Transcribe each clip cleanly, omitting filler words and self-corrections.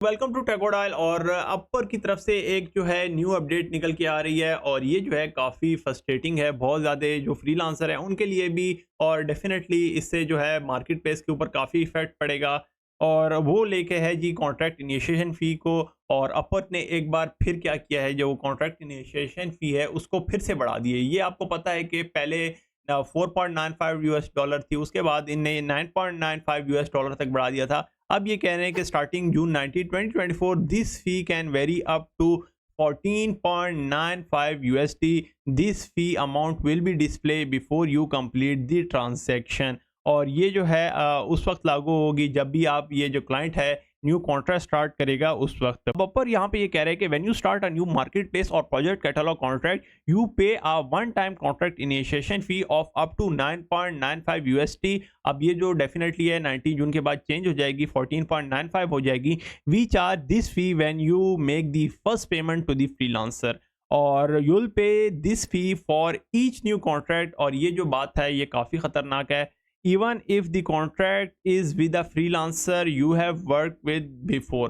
Welcome to टेकोडाइल। और अपर की तरफ से एक जो है न्यू अपडेट निकल के आ रही है और ये जो है काफ़ी फ्रस्ट्रेटिंग है बहुत ज़्यादा जो फ्रीलांसर है उनके लिए भी। और डेफिनेटली इससे जो है मार्केट प्लेस के ऊपर काफ़ी इफेक्ट पड़ेगा। और वो लेके है जी कॉन्ट्रैक्ट इनिशिएशन फ़ी को। और अपर ने एक बार फिर क्या किया है, जो कॉन्ट्रैक्ट इनिशिएशन फ़ी है उसको फिर से बढ़ा दिए। ये आपको पता है कि पहले 4.95 यूएस डॉलर थी, उसके बाद इनने 9.95 यूएस डॉलर तक बढ़ा दिया था। अब ये कह रहे हैं कि starting June 19 2024 this fee can vary up to 14.95 USD. This fee amount will be display before you complete the transaction. और ये जो है उस वक्त लागू होगी जब भी आप ये जो क्लाइंट है न्यू कॉन्ट्रैक्ट स्टार्ट करेगा उस वक्त। बपर यहाँ पे ये कह रहे हैं कि when you start a new market और project catalog contract you pay a one time contract initiation fee of up to 9.95 USD. अब ये जो डेफिनेटली है 19 जून के बाद चेंज हो जाएगी, 14.95 हो जाएगी। We charge this fee when you make the first payment to the freelancer और you'll pay this fee for each new contract. और ये जो बात है ये काफ़ी ख़तरनाक है। even if the contract is with a freelancer you have worked with before।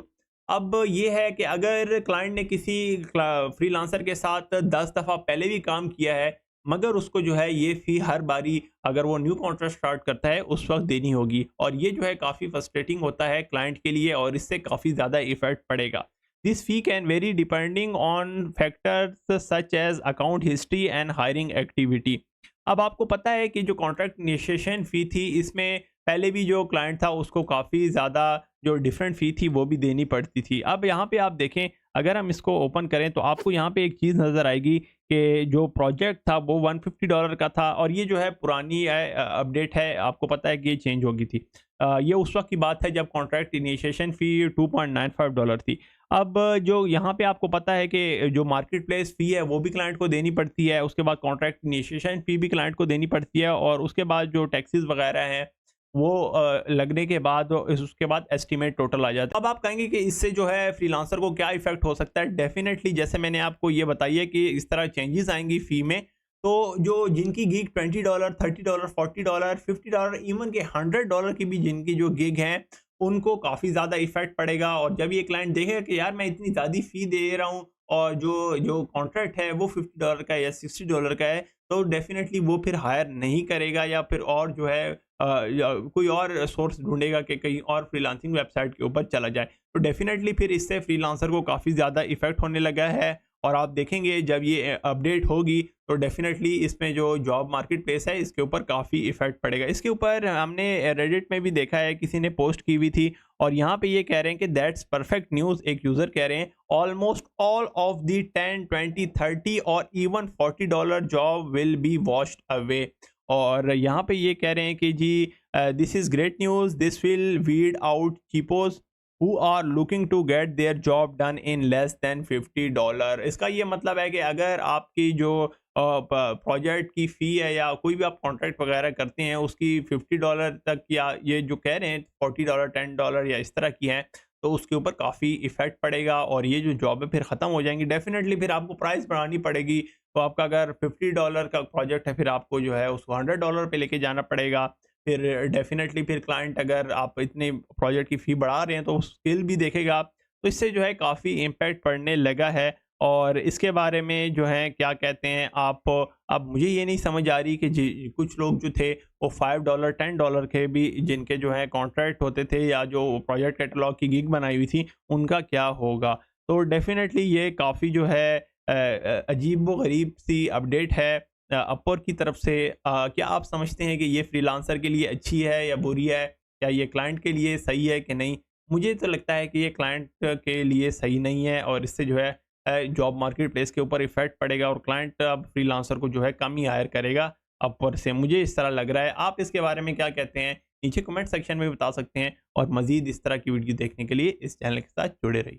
अब ये है कि अगर क्लाइंट ने किसी फ्रीलांसर के साथ 10 दफ़ा पहले भी काम किया है, मगर उसको जो है ये फ़ी हर बारी अगर वो न्यू कॉन्ट्रैक्ट स्टार्ट करता है उस वक्त देनी होगी। और ये जो है काफ़ी फ्रस्ट्रेटिंग होता है क्लाइंट के लिए और इससे काफ़ी ज़्यादा इफेक्ट पड़ेगा। This fee can vary depending on factors such as account history and hiring activity. अब आपको पता है कि जो कॉन्ट्रैक्ट इनिशिएशन फ़ी थी इसमें पहले भी जो क्लाइंट था उसको काफ़ी ज़्यादा जो डिफरेंट फ़ी थी वो भी देनी पड़ती थी। अब यहाँ पे आप देखें, अगर हम इसको ओपन करें तो आपको यहाँ पे एक चीज़ नज़र आएगी कि जो प्रोजेक्ट था वो $150 का था और ये जो है पुरानी अपडेट है, आपको पता है कि ये चेंज होगी थी। ये उस वक्त की बात है जब कॉन्ट्रैक्ट इनिशिएशन फ़ी $2.95 थी। अब जो यहाँ पे आपको पता है कि जो मार्केट प्लेस फ़ी है वो भी क्लाइंट को देनी पड़ती है, उसके बाद कॉन्ट्रैक्ट इनिशिएशन फ़ी भी क्लाइंट को देनी पड़ती है और उसके बाद जो टैक्सेस वगैरह हैं वो लगने के बाद उसके बाद एस्टीमेट टोटल आ जाता है। अब आप कहेंगे कि इससे जो है फ्रीलांसर को क्या इफेक्ट हो सकता है। डेफिनेटली जैसे मैंने आपको ये बताई है कि इस तरह चेंजेस आएंगी फ़ी में, तो जो जिनकी गिग $20 $30 $40 $50 इवन के $100 की भी जिनकी जो गिग हैं उनको काफ़ी ज़्यादा इफेक्ट पड़ेगा। और जब ये क्लाइंट देखेगा कि यार मैं इतनी ज़्यादा फ़ी दे रहा हूँ और जो जो कॉन्ट्रैक्ट है वो $50 का है या $60 का है, तो डेफिनेटली वो फिर हायर नहीं करेगा या फिर और जो है या कोई और सोर्स ढूंढेगा कि कहीं और फ्रीलांसिंग वेबसाइट के ऊपर चला जाए। तो डेफिनेटली फिर इससे फ्रीलांसर को काफ़ी ज़्यादा इफेक्ट होने लगा है। और आप देखेंगे जब ये अपडेट होगी तो डेफिनेटली इसमें जो जॉब मार्केट प्लेस है इसके ऊपर काफ़ी इफेक्ट पड़ेगा। इसके ऊपर हमने रेडिट में भी देखा है, किसी ने पोस्ट की हुई थी और यहाँ पे ये कह रहे हैं कि दैट्स परफेक्ट न्यूज़। एक यूज़र कह रहे हैं ऑलमोस्ट ऑल ऑफ द 10 20 30 और even $40 job will be washed away. और यहाँ पे ये कह रहे हैं कि जी this is great news, this will weed out cheapos who are looking to get their job done in less than $50। इसका ये मतलब है कि अगर आपकी जो प्रोजेक्ट की फ़ी है या कोई भी आप कॉन्ट्रैक्ट वगैरह करते हैं उसकी $50 तक या ये जो कह रहे हैं $40 $10 या इस तरह की है, तो उसके ऊपर काफ़ी इफेक्ट पड़ेगा और ये जो जॉब है फिर ख़त्म हो जाएंगी। डेफिनेटली फिर आपको प्राइस बढ़ानी पड़ेगी। तो आपका अगर $50 का प्रोजेक्ट है फिर आपको जो है उसको $100 पे लेके जाना पड़ेगा। फिर डेफिनेटली फिर क्लाइंट अगर आप इतने प्रोजेक्ट की फ़ी बढ़ा रहे हैं तो स्किल भी देखेगा। तो इससे जो है काफ़ी इम्पैक्ट पड़ने लगा है। और इसके बारे में जो है क्या कहते हैं आप, अब मुझे ये नहीं समझ आ रही कि जी कुछ लोग जो थे वो $5 $10 के भी जिनके जो है कॉन्ट्रैक्ट होते थे या जो प्रोजेक्ट कैटलॉग की गिग बनाई हुई थी उनका क्या होगा। तो डेफिनेटली ये काफ़ी जो है अजीब व गरीब सी अपडेट है अपवर की तरफ से। क्या आप समझते हैं कि ये फ्रीलांसर के लिए अच्छी है या बुरी है? क्या ये क्लाइंट के लिए सही है कि नहीं? मुझे तो लगता है कि ये क्लाइंट के लिए सही नहीं है और इससे जो है जॉब मार्केट प्लेस के ऊपर इफेक्ट पड़ेगा और क्लाइंट अब फ्रीलांसर को जो है कम ही हायर करेगा अपवर से। मुझे इस तरह लग रहा है। आप इसके बारे में क्या कहते हैं? नीचे कमेंट सेक्शन में बता सकते हैं और मज़ीद इस तरह की वीडियो देखने के लिए इस चैनल के साथ जुड़े रहिए।